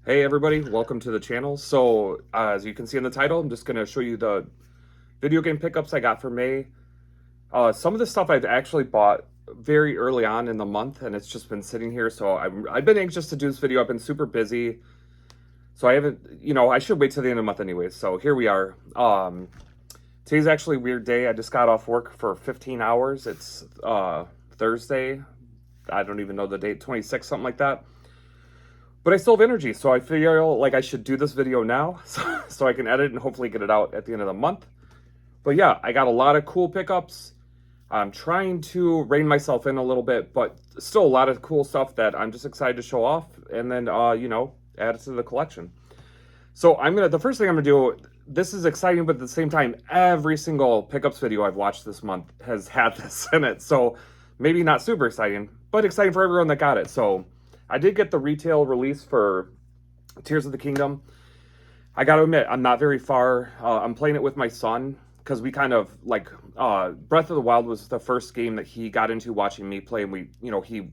Hey everybody, welcome to the channel. So as you can see in the title, I'm just going to show you the video game pickups I got for May. Some of the stuff I've actually bought very early on in the month, and it's just been sitting here. So I've been anxious to do this video. I've been super busy, so I haven't, I should wait till the end of the month anyways. So here we are. Today's actually a weird day. I just got off work for 15 hours. It's Thursday. I don't even know the date, 26, something like that. But I still have energy, so I feel like I should do this video now so I can edit and hopefully get it out at the end of the month. But yeah, I got a lot of cool pickups. I'm trying to rein myself in a little bit, but still a lot of cool stuff that I'm just excited to show off and then, add it to the collection. So the first thing I'm gonna do, this is exciting, but at the same time, every single pickups video I've watched this month has had this in it. So maybe not super exciting, but exciting for everyone that got it. So I did get the retail release for Tears of the Kingdom. I got to admit, I'm not very far. I'm playing it with my son because we kind of like Breath of the Wild was the first game that he got into watching me play, and he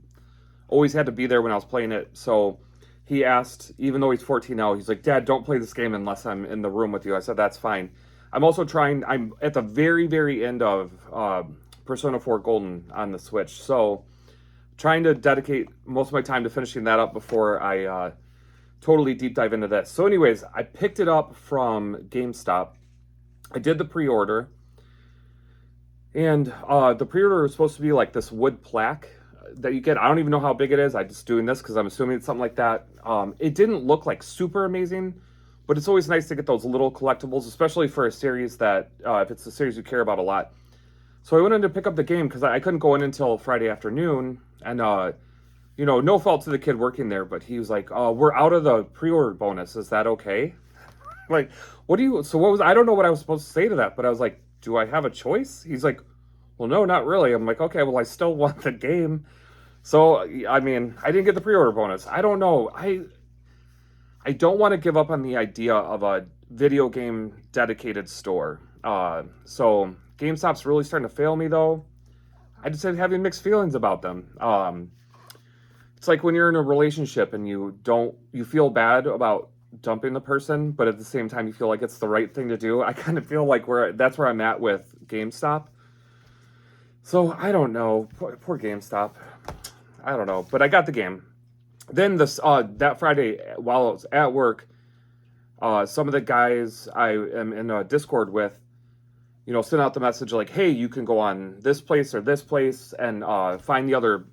always had to be there when I was playing it. So he asked, even though he's 14 now, he's like, "Dad, don't play this game unless I'm in the room with you." I said, "That's fine." I'm at the very, very end of Persona 4 Golden on the Switch. So trying to dedicate most of my time to finishing that up before I totally deep dive into this. So anyways, I picked it up from GameStop. I did the pre-order, and the pre-order was supposed to be like this wood plaque that you get. I don't even know how big it is. I'm just doing this because I'm assuming it's something like that. It didn't look like super amazing, but it's always nice to get those little collectibles, especially for a series that, if it's a series you care about a lot. So I went in to pick up the game because I couldn't go in until Friday afternoon. And, no fault to the kid working there, but he was like, "Oh, we're out of the pre-order bonus. Is that okay?" Like, I don't know what I was supposed to say to that, but I was like, "Do I have a choice?" He's like, "Well, no, not really." I'm like, "Okay, well, I still want the game." So, I mean, I didn't get the pre-order bonus. I don't know. I don't want to give up on the idea of a video game dedicated store. So GameStop's really starting to fail me though. I just had having mixed feelings about them. It's like when you're in a relationship and you feel bad about dumping the person, but at the same time you feel like it's the right thing to do. I kind of feel like that's where I'm at with GameStop. So I don't know. Poor GameStop. I don't know, but I got the game. Then that Friday while I was at work, some of the guys I am in a Discord with, sent out the message like, "Hey, you can go on this place or this place and find the other,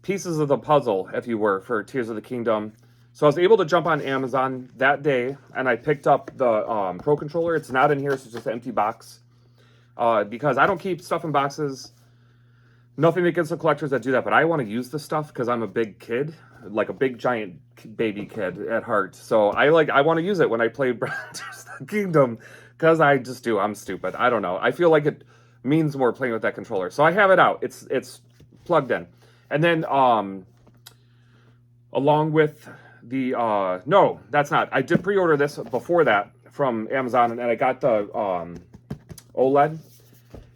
pieces of the puzzle, if you were, for Tears of the Kingdom." So I was able to jump on Amazon that day, and I picked up the Pro Controller. It's not in here, so it's just an empty box. Because I don't keep stuff in boxes. Nothing against the collectors that do that, but I want to use the stuff because I'm a big kid, like a big giant baby kid at heart. So I want to use it when I play Tears of the Kingdom because I just do. I'm stupid. I don't know. I feel like it means more playing with that controller. So I have it out. It's plugged in. And then along with the no, that's not. I did pre-order this before that from Amazon, and I got the OLED.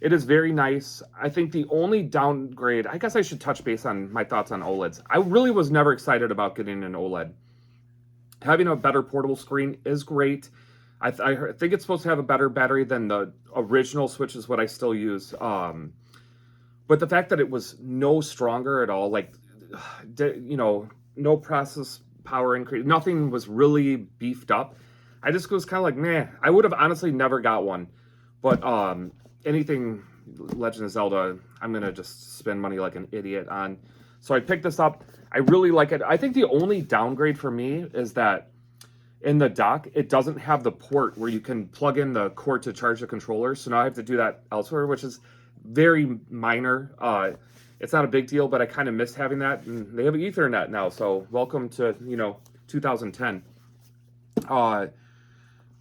It is very nice. I think the only downgrade, I guess I should touch base on my thoughts on OLEDs. I really was never excited about getting an OLED. Having a better portable screen is great. I think it's supposed to have a better battery than the original Switch is what I still use. But the fact that it was no stronger at all, like, no process power increase, nothing was really beefed up. I just was kind of like, meh. I would have honestly never got one. But anything Legend of Zelda, I'm going to just spend money like an idiot on. So I picked this up. I really like it. I think the only downgrade for me is that in the dock, it doesn't have the port where you can plug in the cord to charge the controller. So now I have to do that elsewhere, which is very minor. It's not a big deal, but I kind of missed having that. And they have Ethernet now, so welcome to, 2010.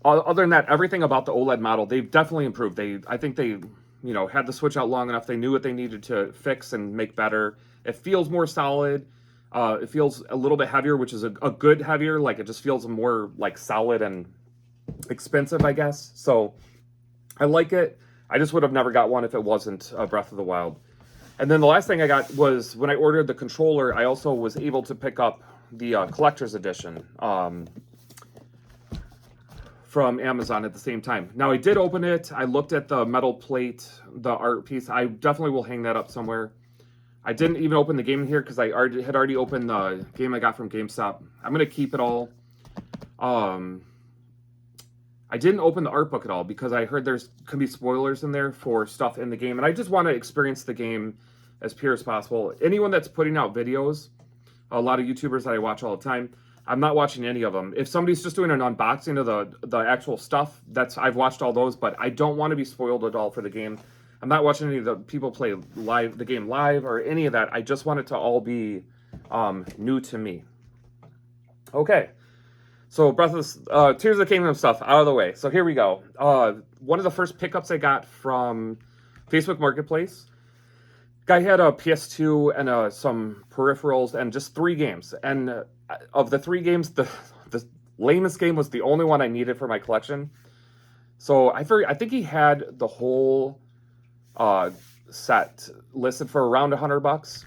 Other than that, everything about the OLED model, they've definitely improved. I think they, had the Switch out long enough. They knew what they needed to fix and make better. It feels more solid. It feels a little bit heavier, which is a good heavier. Like, it just feels more like solid and expensive, I guess. So I like it. I just would have never got one if it wasn't Breath of the Wild. And then the last thing I got was when I ordered the controller, I also was able to pick up the collector's edition from Amazon at the same time. Now I did open it. I looked at the metal plate, the art piece. I definitely will hang that up somewhere. I didn't even open the game here because I had already opened the game I got from GameStop. I'm gonna keep it all. I didn't open the art book at all because I heard there's can be spoilers in there for stuff in the game, and I just want to experience the game as pure as possible. Anyone that's putting out videos, a lot of YouTubers that I watch all the time, I'm not watching any of them. If somebody's just doing an unboxing of the actual stuff, I've watched all those, but I don't want to be spoiled at all for the game. I'm not watching any of the people play the game live or any of that. I just want it to all be new to me. Okay. So Tears of the Kingdom stuff out of the way. So here we go. One of the first pickups I got from Facebook Marketplace. Guy had a PS2 and some peripherals and just 3 games. And of the 3 games, the lamest game was the only one I needed for my collection. So I think he had the whole set listed for around $100.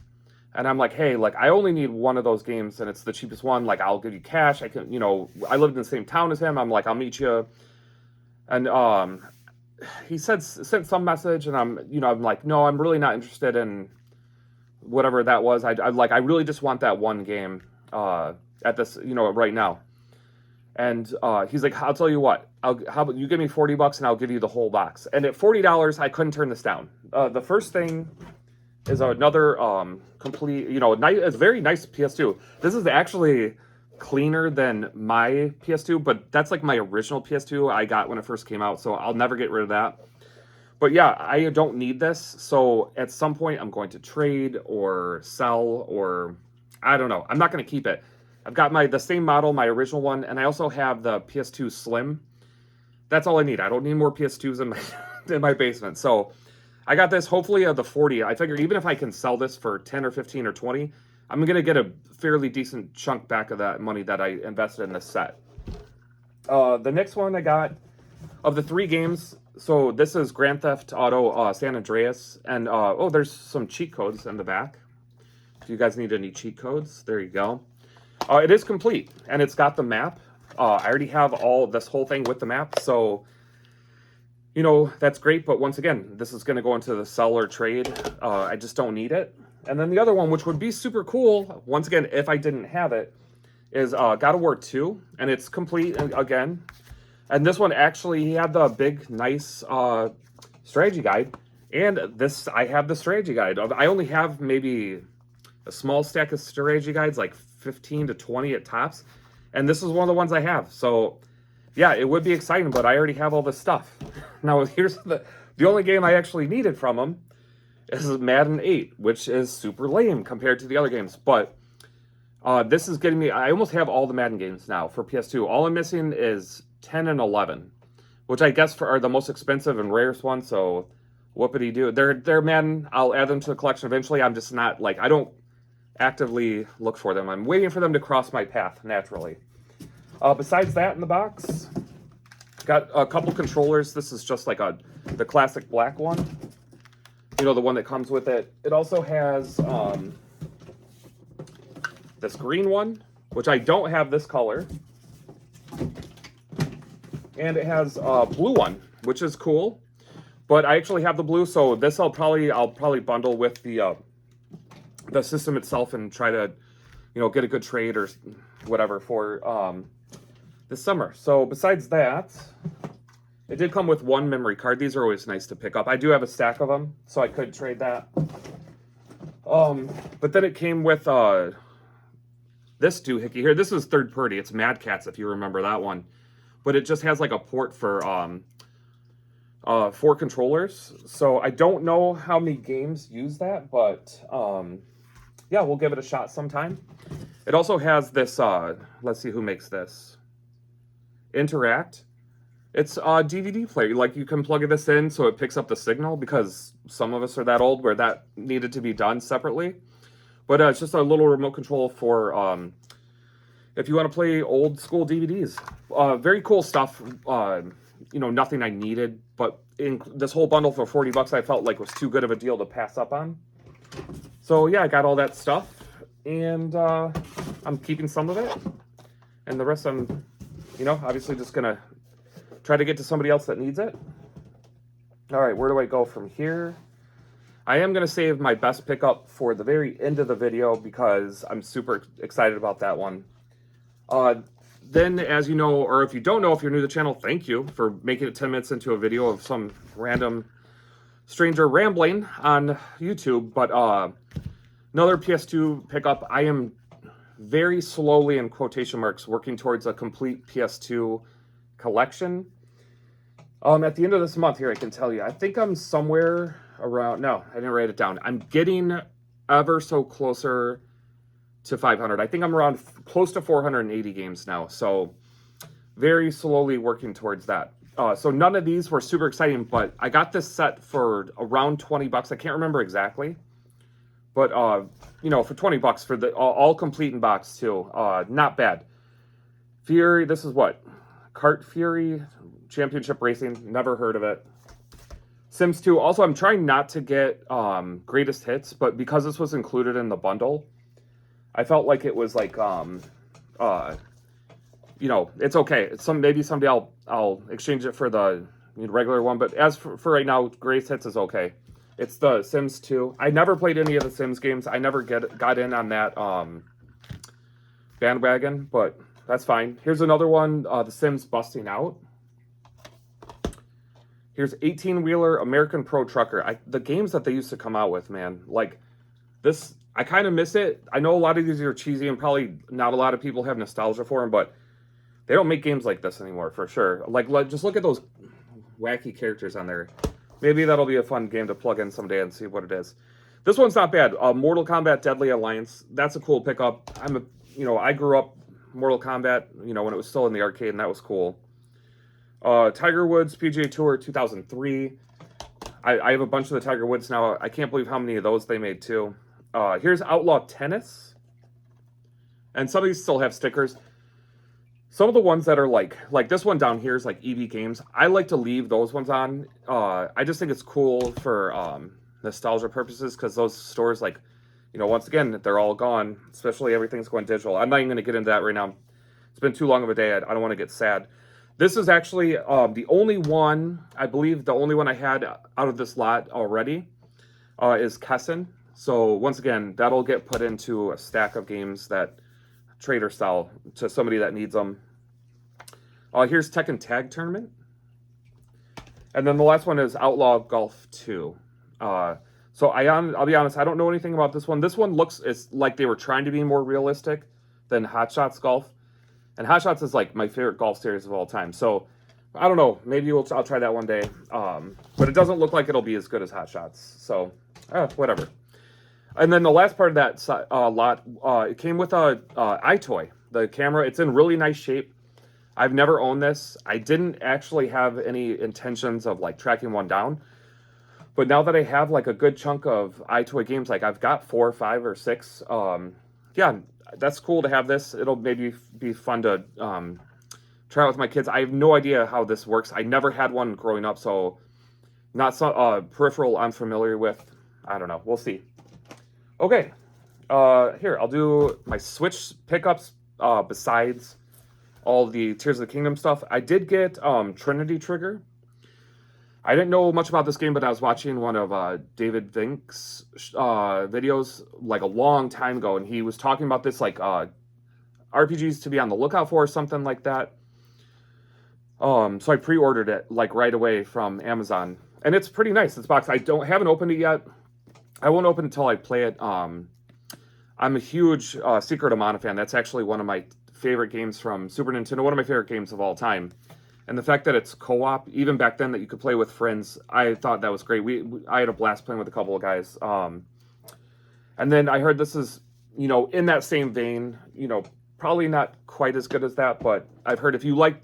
And I'm like, hey, like I only need one of those games, and it's the cheapest one. Like I'll give you cash. I can, I lived in the same town as him. I'm like, I'll meet you. And he sent some message, and I'm like, no, I'm really not interested in whatever that was. I really just want that one game at this, right now. And he's like, I'll tell you what, how about you give me $40 and I'll give you the whole box. And at $40, I couldn't turn this down. The first thing is another complete, it's very nice PS2. This is actually cleaner than my PS2, but that's like my original PS2 I got when it first came out, so I'll never get rid of that. But yeah, I don't need this, so at some point I'm going to trade or sell, or I don't know. I'm not going to keep it. I've got the same model, my original one, and I also have the PS2 Slim. That's all I need. I don't need more PS2s in my basement. So I got this, hopefully the 40. I figure even if I can sell this for 10 or 15 or 20, I'm going to get a fairly decent chunk back of that money that I invested in this set. The next one I got, of the 3 games, so this is Grand Theft Auto San Andreas. And, there's some cheat codes in the back. If you guys need any cheat codes, there you go. It is complete, and it's got the map. I already have this whole thing with the map, so that's great, but once again, this is going to go into the sell or trade. I just don't need it. And then the other one, which would be super cool, once again, if I didn't have it, is God of War 2, and it's complete again. And this one, actually, he had the big, nice strategy guide, and I have the strategy guide. I only have maybe a small stack of strategy guides, like 15 to 20 at tops, and this is one of the ones I have. So yeah, it would be exciting, but I already have all this stuff. Now, here's the only game I actually needed from him is Madden 8, which is super lame compared to the other games. But this is getting me, I almost have all the Madden games now for PS2. All I'm missing is 10 and 11, which I guess are the most expensive and rarest ones, so whoopity-doo. They're Madden. I'll add them to the collection eventually. I'm just not, I don't actively look for them. I'm waiting for them to cross my path naturally. Besides that in the box, got a couple controllers. This is just like the classic black one. The one that comes with it. It also has this green one, which I don't have this color. And it has a blue one, which is cool. But I actually have the blue, so this I'll probably bundle with the system itself and try to, get a good trade or whatever for this summer. So besides that, it did come with 1 memory card. These are always nice to pick up. I do have a stack of them, so I could trade that. But then it came with this doohickey here. This is third party. It's Mad Catz, if you remember that one. But it just has like a port for 4 controllers. So I don't know how many games use that, but yeah, we'll give it a shot sometime. It also has this, let's see who makes this. Interact. It's a DVD player. Like, you can plug this in so it picks up the signal, because some of us are that old where that needed to be done separately. But it's just a little remote control for if you want to play old school DVDs. Very cool stuff. Nothing I needed, but in this whole bundle for $40 I felt like was too good of a deal to pass up on. So yeah, I got all that stuff, and I'm keeping some of it, and the rest I'm, obviously just gonna try to get to somebody else that needs it. All right, where do I go from here? I am gonna save my best pickup for the very end of the video because I'm super excited about that one. Then, as you know, or if you don't know, if you're new to the channel, thank you for making it 10 minutes into a video of some random stranger rambling on YouTube. But another PS2 pickup. I am very slowly, in quotation marks, working towards a complete PS2 collection. At the end of this month here, I can tell you, I think I'm somewhere around, no, I didn't write it down. I'm getting ever so closer to 500. I think I'm around close to 480 games now. So very slowly working towards that. So none of these were super exciting, but I got this set for around 20 bucks. I can't remember exactly, but for 20 bucks for the all complete in box too. Not bad. Fury, this is what? Kart Fury Championship Racing. Never heard of it. Sims 2. Also, I'm trying not to get greatest hits, but because this was included in the bundle, I felt like it was like it's okay. Maybe someday I'll exchange it for the regular one, but as for right now, greatest hits is okay. It's the Sims 2. I never played any of the Sims games. I never got in on that bandwagon, but that's fine. Here's another one, The Sims Busting Out. Here's 18-wheeler American Pro Trucker. The games that they used to come out with, man, like this, I kind of miss it. I know a lot of these are cheesy and probably not a lot of people have nostalgia for them, but they don't make games like this anymore, for sure. Like just look at those wacky characters on there. Maybe that'll be a fun game to plug in someday and see what it is. This one's not bad. Mortal Kombat Deadly Alliance. That's a cool pickup. I grew up Mortal Kombat, when it was still in the arcade, and that was cool. Tiger Woods PGA Tour 2003. I have a bunch of the Tiger Woods now. I can't believe how many of those they made too. Here's Outlaw Tennis. And some of these still have stickers. Some of the ones that are like this one down here is like EB Games. I like to leave those ones on. I just think it's cool for nostalgia purposes because those stores, once again, they're all gone. Especially everything's going digital. I'm not even going to get into that right now. It's been too long of a day. I don't want to get sad. This is actually the only one, I believe the only one I had out of this lot already is Kessen. So once again, that'll get put into a stack of games that trader style to somebody that needs them. Here's Tekken Tag Tournament. And then the last one is Outlaw Golf 2. So I'll be honest, I don't know anything about this one. This one it's like they were trying to be more realistic than Hot Shots Golf. And Hot Shots is like my favorite golf series of all time. So I don't know, maybe I'll try that one day. But it doesn't look like it'll be as good as Hot Shots. So whatever. And then the last part of that lot, it came with a iToy. The camera, it's in really nice shape. I've never owned this. I didn't actually have any intentions of tracking one down. But now that I have a good chunk of iToy games, I've got 4, 5, or 6. Yeah, that's cool to have this. It'll maybe be fun to try it with my kids. I have no idea how this works. I never had one growing up, so not some peripheral I'm familiar with. I don't know. We'll see. Okay, here, I'll do my Switch pickups besides all the Tears of the Kingdom stuff. I did get Trinity Trigger. I didn't know much about this game, but I was watching one of David Vink's videos a long time ago, and he was talking about this RPGs to be on the lookout for or something like that. So I pre-ordered it right away from Amazon, and it's pretty nice. This box, haven't opened it yet. I won't open it until I play it. I'm a huge Secret of Mana fan. That's actually one of my favorite games from Super Nintendo, one of my favorite games of all time. And the fact that it's co-op, even back then that you could play with friends, I thought that was great. I had a blast playing with a couple of guys. And then I heard this is, in that same vein, probably not quite as good as that, but I've heard if you like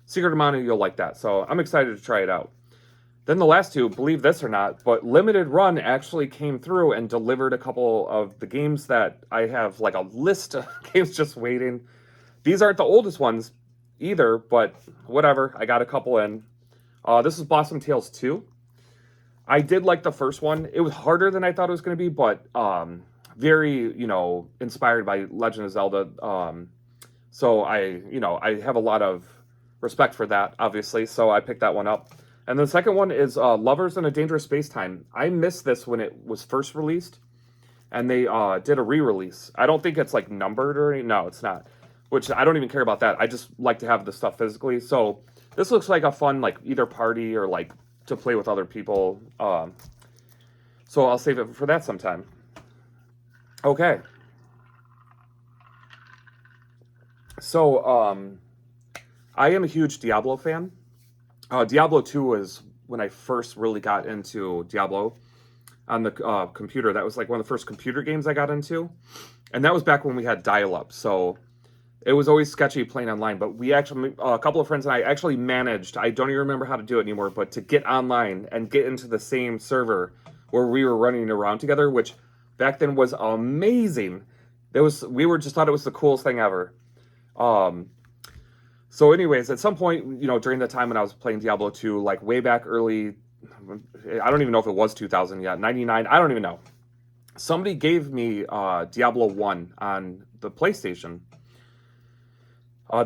Secret of Mana, you'll like that. So I'm excited to try it out. Then the last two, believe this or not, but Limited Run actually came through and delivered a couple of the games that I have a list of games just waiting. These aren't the oldest ones either, but whatever. I got a couple in. This is Blossom Tales 2. I did like the first one. It was harder than I thought it was going to be, but very, inspired by Legend of Zelda. So I have a lot of respect for that, obviously. So I picked that one up. And the second one is Lovers in a Dangerous Space Time. I missed this when it was first released, and they did a re-release. I don't think it's like numbered or anything. No, it's not. Which I don't even care about that. I just like to have the stuff physically. So this looks like a fun, like, either party or like to play with other people. So I'll save it for that sometime. Okay. So I am a huge Diablo fan. Diablo 2 was when I first really got into Diablo on the computer. That was like one of the first computer games I got into. And that was back when we had dial-up. So it was always sketchy playing online. But we actually, a couple of friends and I actually managed, I don't even remember how to do it anymore, but to get online and get into the same server where we were running around together, which back then was amazing. We were just thought it was the coolest thing ever. So anyways, at some point, during the time when I was playing Diablo 2, like way back early, I don't even know if it was 2000 yet, 99, I don't even know. Somebody gave me Diablo 1 on the PlayStation.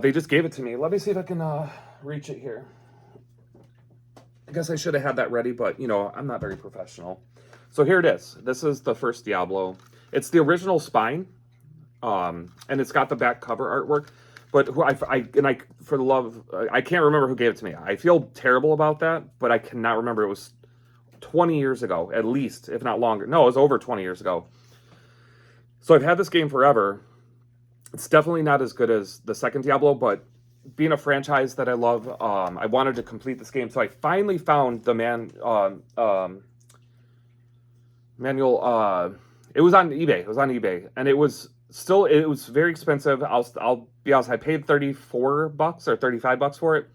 They just gave it to me. Let me see if I can reach it here. I guess I should have had that ready, but, I'm not very professional. So here it is. This is the first Diablo. It's the original spine, and it's got the back cover artwork. But for the love, I can't remember who gave it to me. I feel terrible about that, but I cannot remember. It was 20 years ago, at least, if not longer. No, it was over 20 years ago. So I've had this game forever. It's definitely not as good as the second Diablo, but being a franchise that I love, I wanted to complete this game. So I finally found the manual. It was on eBay. It was on eBay, and it was very expensive. I'll be honest, I paid $34 or $35 for it.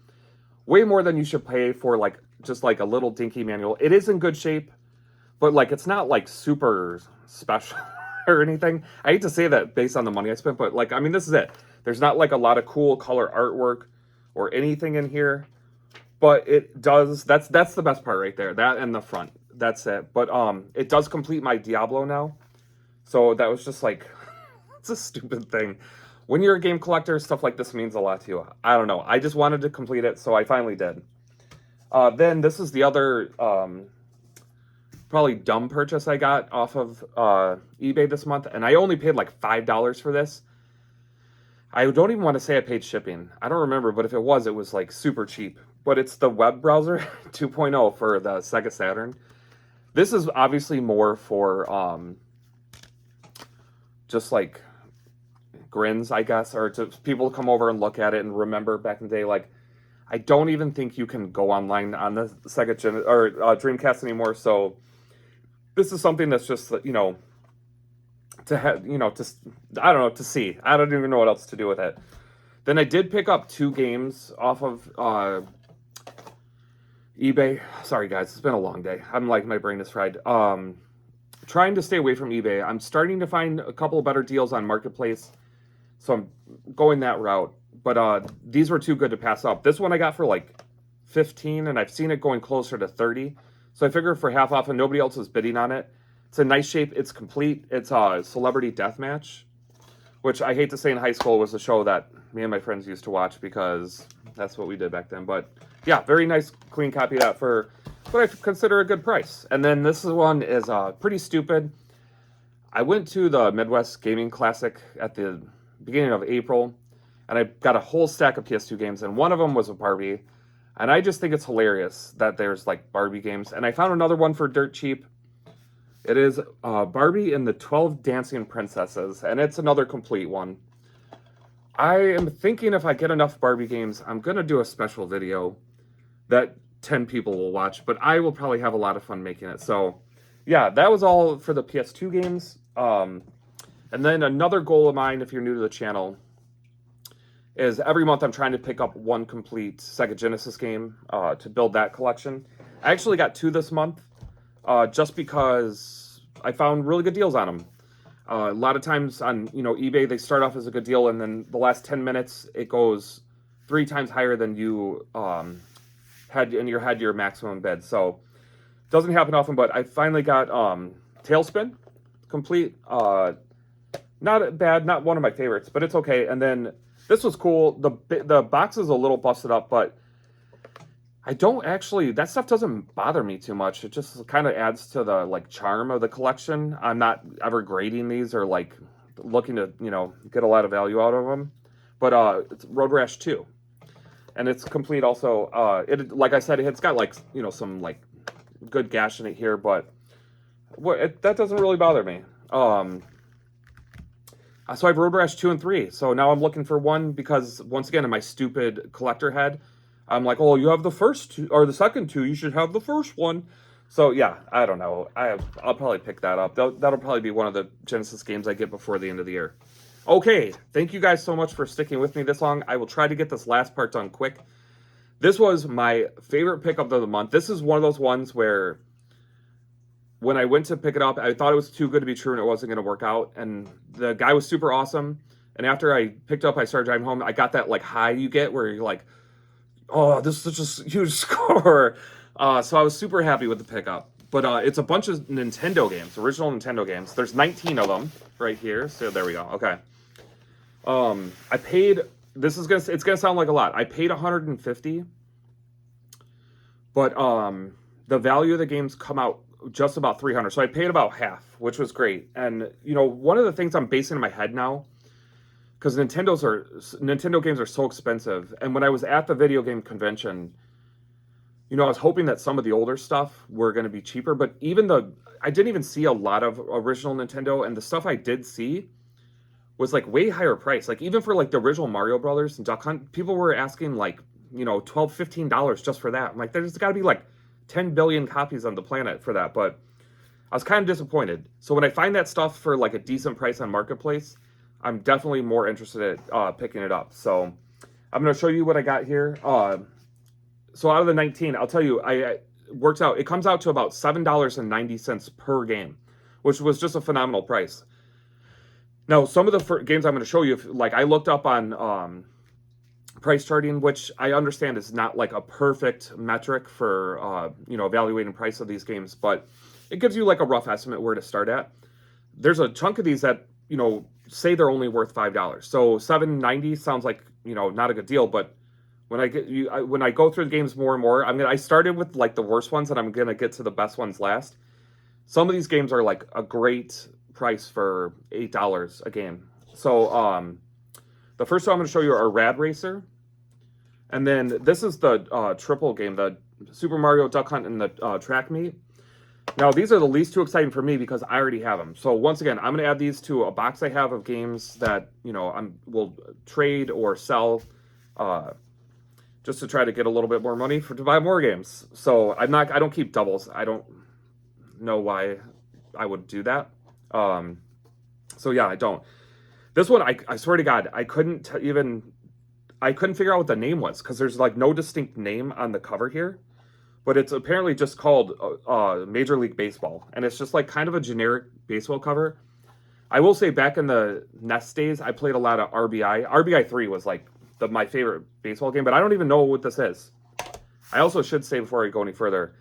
Way more than you should pay for just like a little dinky manual. It is in good shape, but like it's not like super special or anything. I hate to say that based on the money I spent, but this is it. There's not like a lot of cool color artwork or anything in here, but it does. That's the best part right there. That and the front. That's it. But it does complete my Diablo now. So that was just like, it's a stupid thing. When you're a game collector, stuff like this means a lot to you. I don't know. I just wanted to complete it, so I finally did. Then this is the other probably dumb purchase I got off of eBay this month, and I only paid like $5 for this. I don't even want to say I paid shipping. I don't remember, but if it was like super cheap. But it's the web browser 2.0 for the Sega Saturn. This is obviously more for just like grins, I guess, or to people come over and look at it and remember back in the day. Like, I don't even think you can go online on the Sega Dreamcast anymore. So this is something that's just, to have, I don't know, to see. I don't even know what else to do with it. Then I did pick up 2 games off of eBay. Sorry guys, it's been a long day. I'm like, my brain is fried. Trying to stay away from eBay. I'm starting to find a couple of better deals on Marketplace, so I'm going that route. But these were too good to pass up. This one I got for like 15, and I've seen it going closer to 30. So I figured for half off, and nobody else is bidding on it. It's a nice shape. It's complete. It's a Celebrity Deathmatch, which I hate to say in high school was a show that me and my friends used to watch because that's what we did back then. But yeah, very nice, clean copy of that for what I consider a good price. And then this one is pretty stupid. I went to the Midwest Gaming Classic at the beginning of April, and I got a whole stack of PS2 games, and one of them was a Barbie. And I just think it's hilarious that there's like Barbie games. And I found another one for dirt cheap. It is Barbie and the 12 Dancing Princesses, and it's another complete one. I am thinking if I get enough Barbie games, I'm going to do a special video that 10 people will watch, but I will probably have a lot of fun making it. So yeah, that was all for the PS2 games. And then another goal of mine, if you're new to the channel, is every month I'm trying to pick up one complete Sega Genesis game to build that collection. I actually got 2 this month just because I found really good deals on them. A lot of times on eBay, they start off as a good deal, and then the last 10 minutes, it goes 3 times higher than you had in your maximum bid. So it doesn't happen often, but I finally got Tailspin. complete. Not bad, not one of my favorites, but it's okay. And then this was cool. The box is a little busted up, but I don't actually, that stuff doesn't bother me too much. It just kind of adds to the like charm of the collection. I'm not ever grading these or like looking to, get a lot of value out of them. But it's Road Rash 2. And it's complete also. It, like I said, it's got like, some like good gash in it here, but that doesn't really bother me. So I have Road Rash 2 and 3. So now I'm looking for one because, once again, in my stupid collector head, I'm like, oh, you have the first two, or the second two, you should have the first one. So, yeah, I don't know. I'll probably pick that up. That'll probably be one of the Genesis games I get before the end of the year. Okay, thank you guys so much for sticking with me this long. I will try to get this last part done quick. This was my favorite pickup of the month. This is one of those ones where when I went to pick it up, I thought it was too good to be true and it wasn't going to work out. And the guy was super awesome. And after I picked up, I started driving home. I got that like high you get where you're like, oh, this is such a huge score. So I was super happy with the pickup. But it's a bunch of Nintendo games, original Nintendo games. There's 19 of them right here. So there we go. Okay. I paid, it's gonna sound like a lot. I paid $150, but the value of the games come out just about $300. So I paid about half, which was great. And one of the things I'm basing in my head now, because Nintendo games are so expensive. And when I was at the video game convention, I was hoping that some of the older stuff were going to be cheaper, but I didn't even see a lot of original Nintendo, and the stuff I did see was like way higher price. Like even for like the original Mario Brothers and Duck Hunt, people were asking like, $12, $15 just for that. I'm like, there's got to be like 10 billion copies on the planet for that. But I was kind of disappointed. So when I find that stuff for like a decent price on Marketplace, I'm definitely more interested in picking it up. So I'm going to show you what I got here. So out of the 19, I'll tell you, it works out. It comes out to about $7.90 per game, which was just a phenomenal price. Now, some of the games I'm going to show you, like I looked up on price charting, which I understand is not like a perfect metric for, evaluating price of these games, but it gives you like a rough estimate where to start at. There's a chunk of these that, say they're only worth $5. So $7.90 sounds like, not a good deal, but when I go through the games more and more, I started with like the worst ones and I'm going to get to the best ones last. Some of these games are like a great price for $8 a game. So the first one I'm going to show you are Rad Racer. And then this is the triple game, the Super Mario Duck Hunt and the Track Meet. Now, these are the least too exciting for me because I already have them. So once again, I'm going to add these to a box I have of games that, will trade or sell just to try to get a little bit more money to buy more games. So I don't keep doubles. I don't know why I would do that. So yeah, I don't. This one, I swear to God, I couldn't figure out what the name was because there's like no distinct name on the cover here. But it's apparently just called Major League Baseball. And it's just like kind of a generic baseball cover. I will say back in the NES days, I played a lot of RBI. RBI 3 was like my favorite baseball game, but I don't even know what this is. I also should say before I go any further,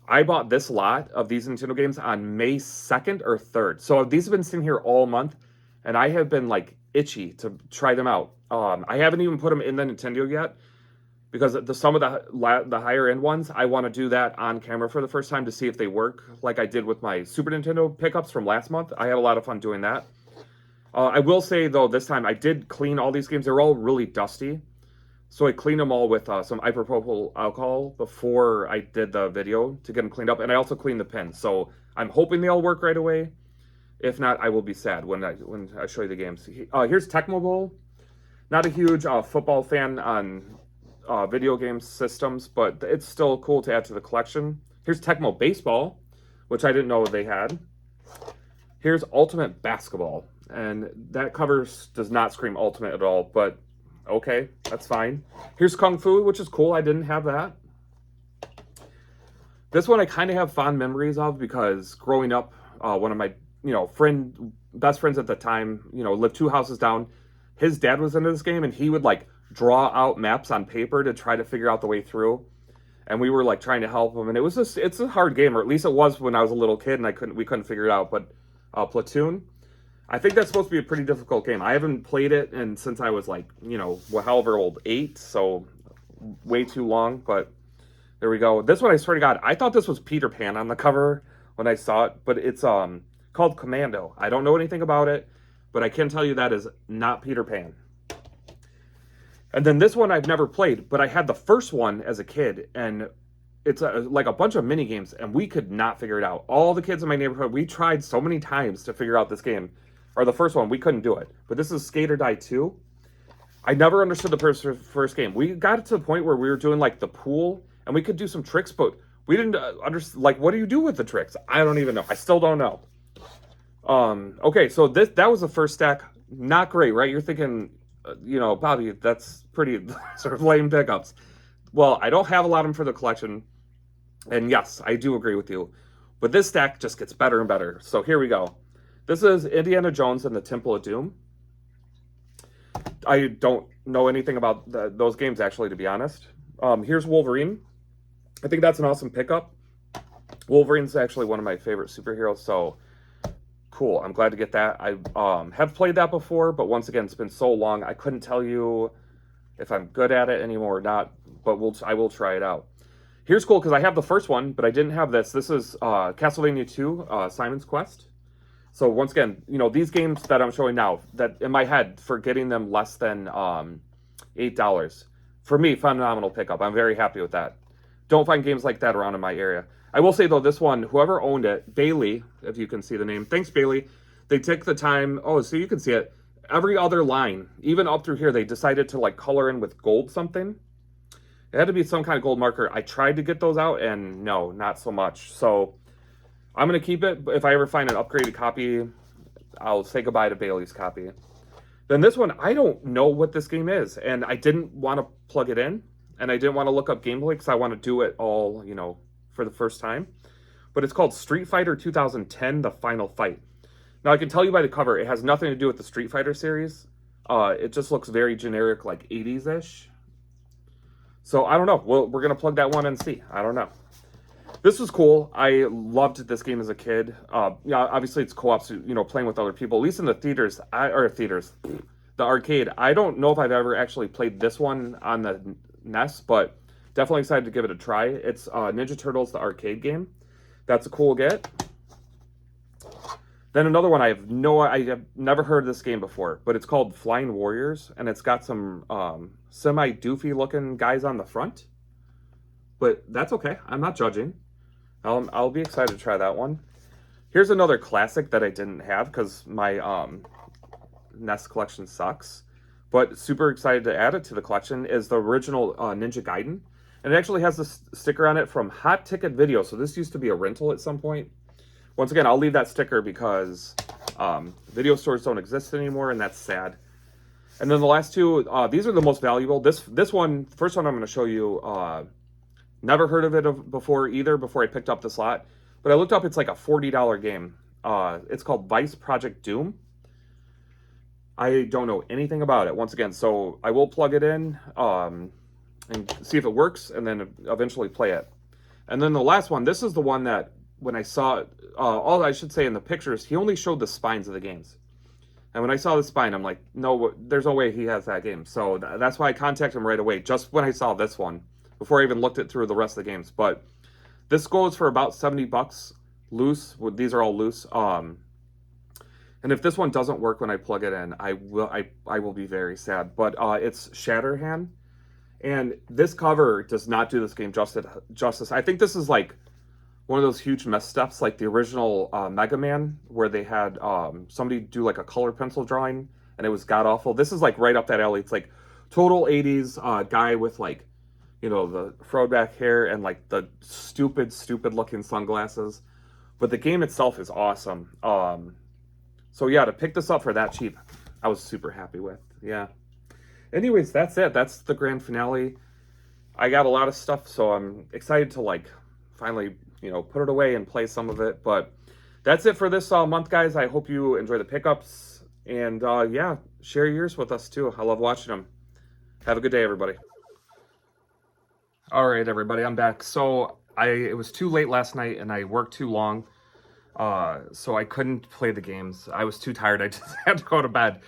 I bought this lot of these Nintendo games on May 2nd or 3rd. So these have been sitting here all month, and I have been like itchy to try them out. I haven't even put them in the Nintendo yet, because some of the higher end ones, I want to do that on camera for the first time to see if they work, like I did with my Super Nintendo pickups from last month. I had a lot of fun doing that. I will say, though, this time I did clean all these games. They were all really dusty. So I cleaned them all with some isopropyl alcohol before I did the video to get them cleaned up. And I also cleaned the pins. So I'm hoping they all work right away. If not, I will be sad when I show you the games. Here's Tecmo Bowl. Not a huge football fan on video game systems, but it's still cool to add to the collection. Here's Tecmo Baseball, which I didn't know they had. Here's Ultimate Basketball, and that cover does not scream Ultimate at all, but okay, that's fine. Here's Kung Fu, which is cool. I didn't have that. This one I kind of have fond memories of because growing up, one of my best friends at the time, lived 2 houses down. His dad was into this game, and he would like draw out maps on paper to try to figure out the way through. And we were like trying to help him, and it's a hard game, or at least it was when I was a little kid and we couldn't figure it out. But Platoon. I think that's supposed to be a pretty difficult game. I haven't played it and since I was like, you know, however old, 8, so way too long, but there we go. This one, I swear to God, I thought this was Peter Pan on the cover when I saw it, but it's called Commando. I don't know anything about it, but I can tell you that is not Peter Pan. And then this one I've never played, but I had the first one as a kid, and it's like a bunch of mini games, and we could not figure it out. All the kids in my neighborhood, we tried so many times to figure out this game, or the first one, we couldn't do it. But this is Skate or Die 2. I never understood the first game. We got to the point where we were doing like the pool, and we could do some tricks, but we didn't understand. Like, what do you do with the tricks? I don't even know. I still don't know. Okay, so that was the first stack. Not great, right? You're thinking, you know, Bobby, that's pretty sort of lame pickups. Well, I don't have a lot of them for the collection, and yes, I do agree with you. But this stack just gets better and better. So here we go. This is Indiana Jones and the Temple of Doom. I don't know anything about those games, actually, to be honest. Here's Wolverine. I think that's an awesome pickup. Wolverine's actually one of my favorite superheroes, so cool. I'm glad to get that. I have played that before, but once again, it's been so long, I couldn't tell you if I'm good at it anymore or not, but I will try it out. Here's cool, because I have the first one, but I didn't have this. This is Castlevania 2, Simon's Quest. So once again, you know, these games that I'm showing now, that in my head, for getting them less than $8, for me, phenomenal pickup. I'm very happy with that. Don't find games like that around in my area. I will say, though, this one, whoever owned it, Bailey, if you can see the name, thanks, Bailey. They took the time, oh, so you can see it. Every other line, even up through here, they decided to like color in with gold something. It had to be some kind of gold marker. I tried to get those out, and no, not so much. So I'm going to keep it. If I ever find an upgraded copy, I'll say goodbye to Bailey's copy. Then this one, I don't know what this game is, and I didn't want to plug it in, and I didn't want to look up gameplay because I want to do it all, you know, for the first time. But it's called Street Fighter 2010, The Final Fight. Now, I can tell you by the cover, it has nothing to do with the Street Fighter series. It just looks very generic, like 80s-ish. So, I don't know. We're going to plug that one and see. I don't know. This was cool. I loved this game as a kid. Yeah, obviously, it's co-op, so, you know, playing with other people. At least in the theaters, the arcade. I don't know if I've ever actually played this one on the NES, but definitely excited to give it a try. It's Ninja Turtles, the arcade game. That's a cool get. Then another one I have never heard of this game before, but it's called Flying Warriors, and it's got some semi-doofy looking guys on the front. But that's okay. I'm not judging. I'll be excited to try that one. Here's another classic that I didn't have because my NES collection sucks. But super excited to add it to the collection is the original Ninja Gaiden. And it actually has this sticker on it from Hot Ticket Video. So this used to be a rental at some point. Once again, I'll leave that sticker because video stores don't exist anymore, and that's sad. And then the last two, these are the most valuable. This one, first one I'm going to show you, never heard of it before either, before I picked up this lot. But I looked up, it's like a $40 game. It's called Vice Project Doom. I don't know anything about it, once again, so I will plug it in and see if it works, and then eventually play it. And then the last one, this is the one that, when I saw it, all I should say in the pictures, he only showed the spines of the games. And when I saw the spine, I'm like, no, there's no way he has that game. So that's why I contacted him right away, just when I saw this one, before I even looked it through the rest of the games. But this goes for about $70 loose. These are all loose. And if this one doesn't work when I plug it in, I will be very sad. But it's Shatterhand. And this cover does not do this game justice. I think this is like one of those huge missteps, like the original Mega Man, where they had somebody do like a color pencil drawing, and it was god-awful. This is like right up that alley. It's like total 80s guy with like, you know, the throwback hair and like the stupid looking sunglasses. But the game itself is awesome. So yeah, to pick this up for that cheap, I was super happy with. Yeah. Anyways, that's it. That's the grand finale. I got a lot of stuff, so I'm excited to like finally, you know, put it away and play some of it. But that's it for this month, guys. I hope you enjoy the pickups. And yeah, share yours with us too. I love watching them. Have a good day, everybody. All right, everybody, I'm back. So it was too late last night and I worked too long. So I couldn't play the games. I was too tired. I just had to go to bed.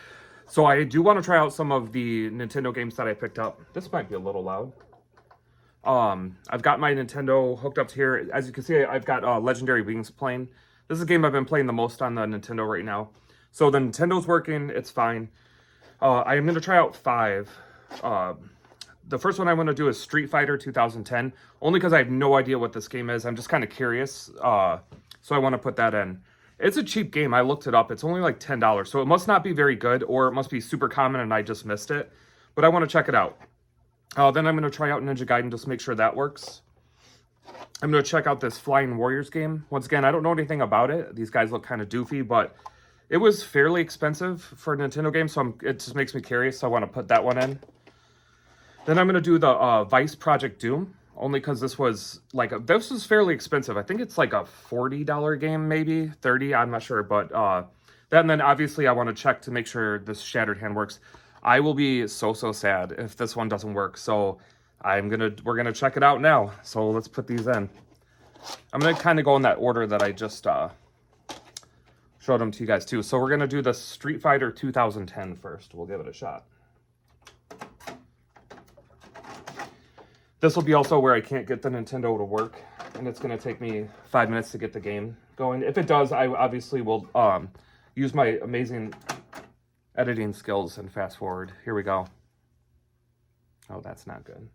So I do want to try out some of the Nintendo games that I picked up. This might be a little loud. I've got my Nintendo hooked up to here. As you can see, I've got Legendary Wings playing. This is a game I've been playing the most on the Nintendo right now. So the Nintendo's working. It's fine. I am going to try out 5. The first one I want to do is Street Fighter 2010, only because I have no idea what this game is. I'm just kind of curious, so I want to put that in. It's a cheap game. I looked it up. It's only like $10, so it must not be very good, or it must be super common and I just missed it. But I want to check it out. Then I'm going to try out Ninja Gaiden just to make sure that works. I'm going to check out this Flying Warriors game. Once again, I don't know anything about it. These guys look kind of doofy, but it was fairly expensive for a Nintendo game, so it just makes me curious, so I want to put that one in. Then I'm going to do the Vice Project Doom, only because this was fairly expensive. I think it's like a $40 game, maybe, 30, I'm not sure, but then obviously I want to check to make sure this Shattered Hand works. I will be so sad if this one doesn't work, so we're gonna check it out now. So let's put these in. I'm gonna kind of go in that order that I just showed them to you guys too. So we're gonna do the Street Fighter 2010 first. We'll give it a shot. This will be also where I can't get the Nintendo to work, and it's gonna take me 5 minutes to get the game going. If it does, I obviously will use my amazing editing skills and fast forward. Here we go. Oh, that's not good.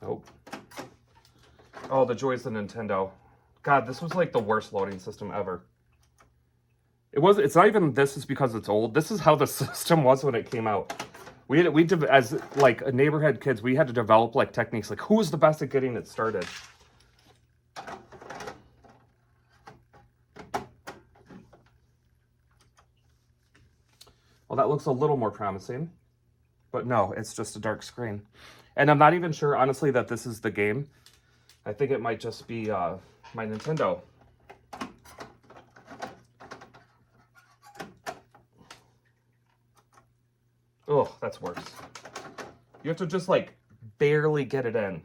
Oh. Oh, the joys of Nintendo. God, this was like the worst loading system ever. It's not even this is because it's old. This is how the system was when it came out. As like neighborhood kids, we had to develop like techniques like who was the best at getting it started. Well, that looks a little more promising, but no, it's just a dark screen. And I'm not even sure, honestly, that this is the game. I think it might just be my Nintendo. Oh, that's worse. You have to just, like, barely get it in.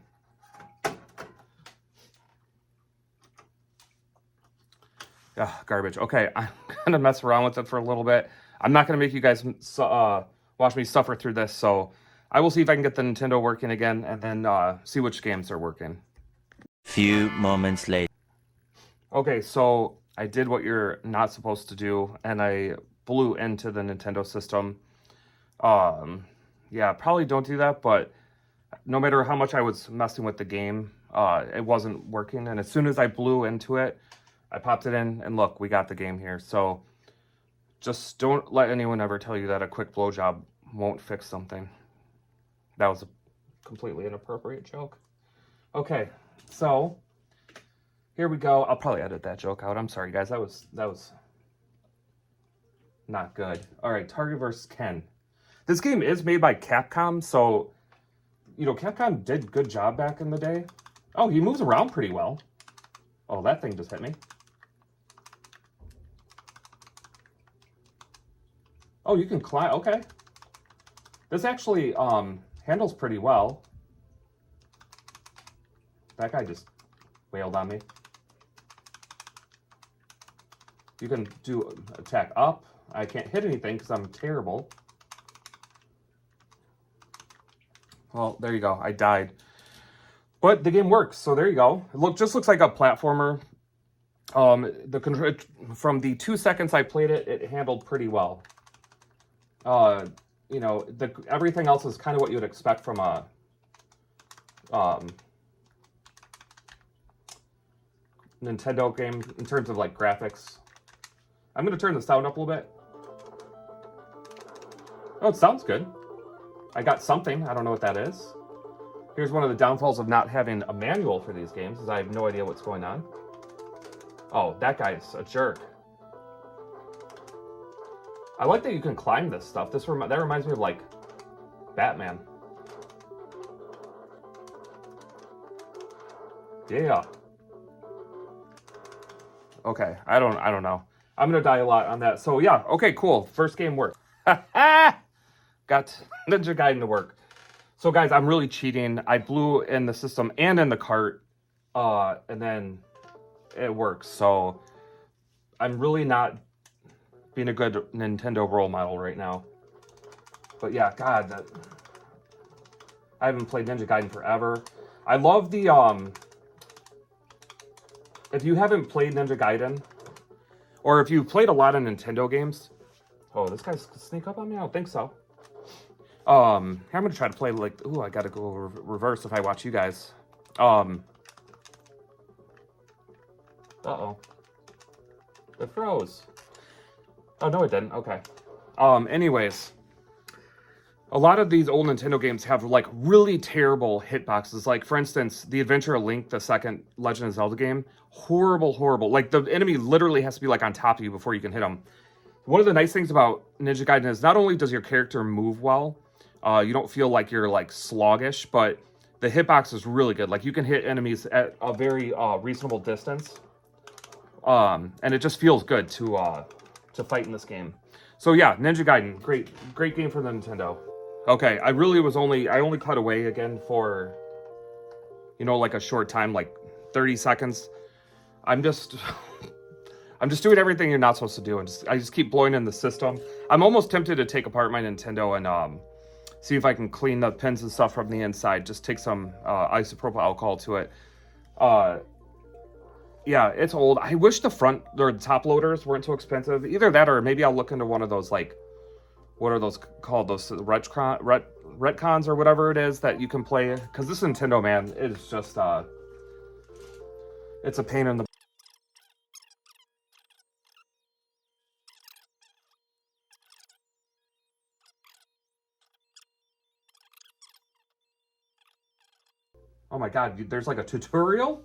Ugh, garbage. Okay, I'm gonna mess around with it for a little bit. I'm not gonna make you guys watch me suffer through this, so I will see if I can get the Nintendo working again, and then see which games are working. Few moments later. Okay, so I did what you're not supposed to do, and I blew into the Nintendo system. Yeah, probably don't do that, but no matter how much I was messing with the game, it wasn't working, and as soon as I blew into it, I popped it in, and look, we got the game here. So just don't let anyone ever tell you that a quick blowjob won't fix something. That was a completely inappropriate joke. Okay, so here we go. I'll probably edit that joke out. I'm sorry, guys. That was not good. All right, Target vs. Ken. This game is made by Capcom, so, you know, Capcom did a good job back in the day. Oh, he moves around pretty well. Oh, that thing just hit me. Oh, you can climb. Okay. This actually handles pretty well. That guy just wailed on me. You can do attack up. I can't hit anything because I'm terrible. Well, there you go. I died. But the game works, so there you go. It just looks like a platformer. From the 2 seconds I played it, it handled pretty well. You know, everything else is kind of what you would expect from a Nintendo game in terms of like graphics. I'm going to turn the sound up a little bit. Oh, it sounds good. I got something. I don't know what that is. Here's one of the downfalls of not having a manual for these games, is I have no idea what's going on. Oh, that guy's a jerk. I like that you can climb this stuff. That reminds me of, like, Batman. Yeah. Okay, I don't know. I'm gonna die a lot on that. So yeah, okay, cool. First game worked. Got Ninja Gaiden to work. So guys, I'm really cheating. I blew in the system and in the cart, and then it works. So I'm really not being a good Nintendo role model right now. But yeah, God, I haven't played Ninja Gaiden forever. I love the if you haven't played Ninja Gaiden, or if you've played a lot of Nintendo games. Oh, this guy's gonna sneak up on me? I don't think so. Here, I'm gonna try to play like, ooh, I gotta go reverse if I watch you guys. Uh-oh. It froze. Oh, no, it didn't. Okay. Anyways, a lot of these old Nintendo games have like really terrible hitboxes. Like, for instance, The Adventure of Link, the second Legend of Zelda game. Horrible, horrible. Like, the enemy literally has to be like on top of you before you can hit them. One of the nice things about Ninja Gaiden is not only does your character move well, you don't feel like you're like sluggish, but the hitbox is really good. Like, you can hit enemies at a very reasonable distance. And it just feels good to fight in this game. So yeah, Ninja Gaiden, great game for the Nintendo. Okay, I only cut away again for, you know, like a short time, like 30 seconds. I'm just doing everything you're not supposed to do, and I just keep blowing in the system. I'm almost tempted to take apart my Nintendo and see if I can clean the pins and stuff from the inside. Just take some isopropyl alcohol to it. Yeah, it's old. I wish the front or the top loaders weren't too expensive. Either that, or maybe I'll look into one of those, like, what are those called? Those retcons or whatever it is that you can play. Because this Nintendo, man, it is just it's a pain in the. Oh my God, there's like a tutorial.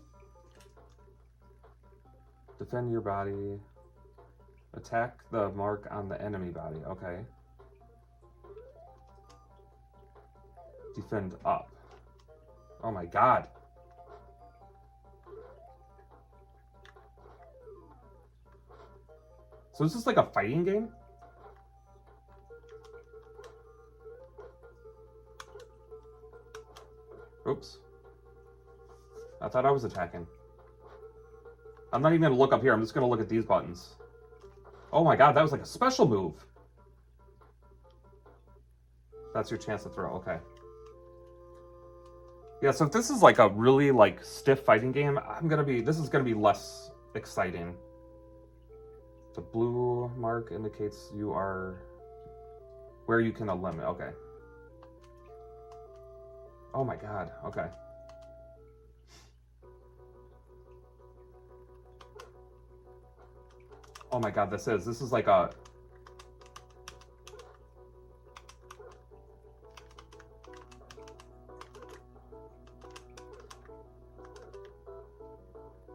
Defend your body. Attack the mark on the enemy body. Okay. Defend up. Oh my God. So is this like a fighting game? Oops. I thought I was attacking. I'm not even going to look up here. I'm just going to look at these buttons. Oh my God, that was like a special move. That's your chance to throw. Okay. Yeah, so if this is like a really like stiff fighting game, this is gonna be less exciting. The blue mark indicates you are where you can eliminate. Okay. Oh my God. Okay. Oh my God, this is like a.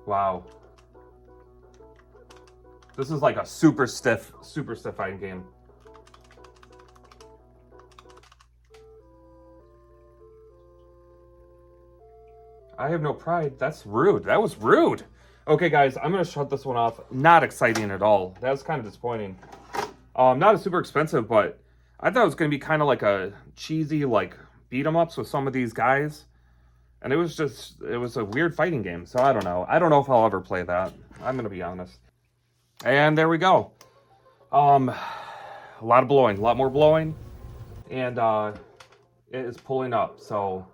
Wow. This is like a super stiff fighting game. I have no pride. That's rude. That was rude. Okay, guys, I'm going to shut this one off. Not exciting at all. That was kind of disappointing. Not as super expensive, but I thought it was going to be kind of like a cheesy, like, beat-em-ups with some of these guys. And it was a weird fighting game. So I don't know. I don't know if I'll ever play that. I'm going to be honest. And there we go. A lot of blowing. A lot more blowing. And it is pulling up. So,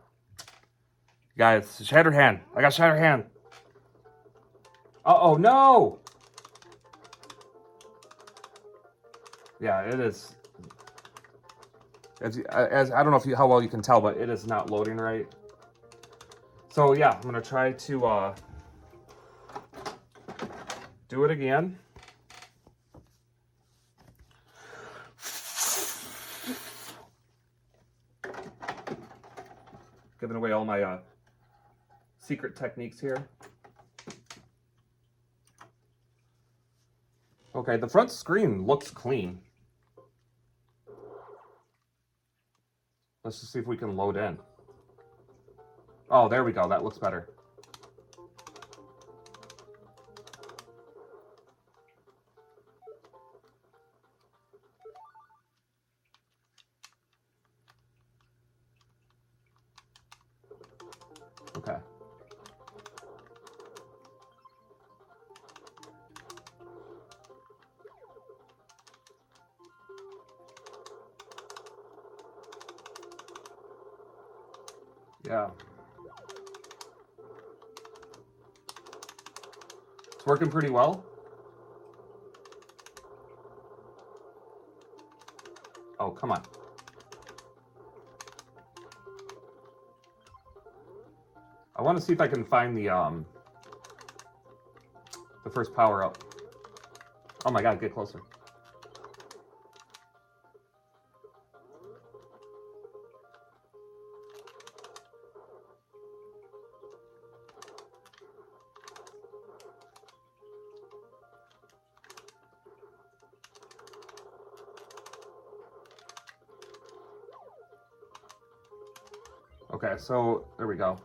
guys, Shattered Hand. I got Shattered Hand. Uh-oh, no! Yeah, it is. As I don't know how well you can tell, but it is not loading right. So yeah, I'm gonna try to do it again. Giving away all my secret techniques here. Okay, the front screen looks clean. Let's just see if we can load in. Oh, there we go. That looks better. Okay. Yeah. It's working pretty well. Oh, come on. I want to see if I can find the first power up. Oh my god, get closer. Okay, so there we go.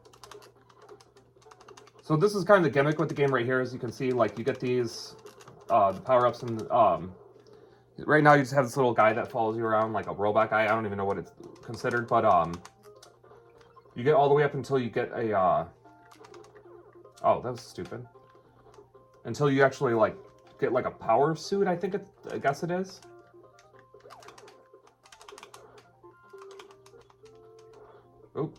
So this is kind of the gimmick with the game right here. As you can see, like, you get these the power-ups, and right now you just have this little guy that follows you around, like a robot guy. I don't even know what it's considered, but you get all the way up until you get a oh, that was stupid. Until you actually like get like a power suit, I guess it is. Oop.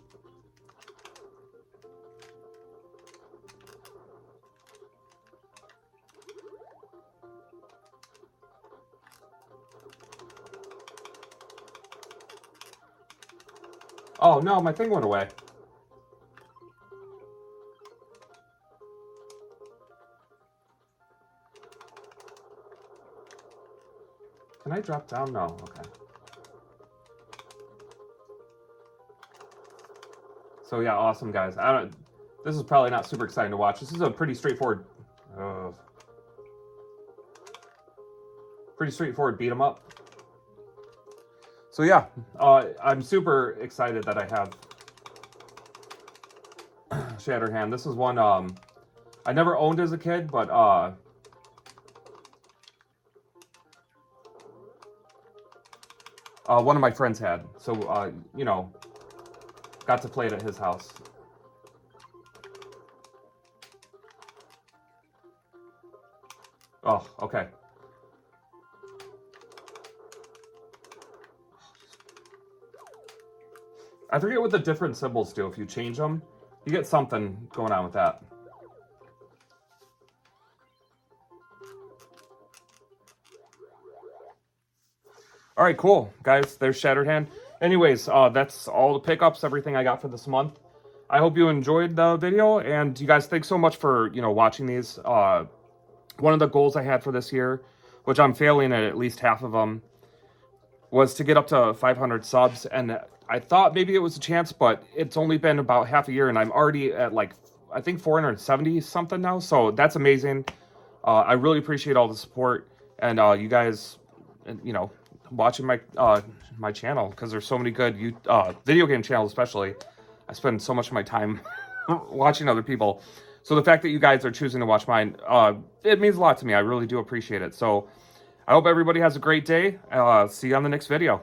Oh no, my thing went away. Can I drop down? No, okay. So yeah, awesome guys. This is probably not super exciting to watch. This is a pretty straightforward beat 'em up. So yeah, I'm super excited that I have Shattered Hand. This is one I never owned as a kid, but one of my friends had. So you know, got to play it at his house. Oh, okay. I forget what the different symbols do. If you change them, you get something going on with that. All right, cool. Guys, there's Shattered Hand. Anyways, that's all the pickups, everything I got for this month. I hope you enjoyed the video, and you guys, thanks so much for, you know, watching these. One of the goals I had for this year, which I'm failing at least half of them, was to get up to 500 subs, and I thought maybe it was a chance, but it's only been about half a year, and I'm already at, like, I think 470 something now, so that's amazing. I really appreciate all the support, and you guys, you know, watching my my channel, because there's so many good video game channels. Especially, I spend so much of my time watching other people, so the fact that you guys are choosing to watch mine, it means a lot to me. I really do appreciate it. So I hope everybody has a great day. See you on the next video.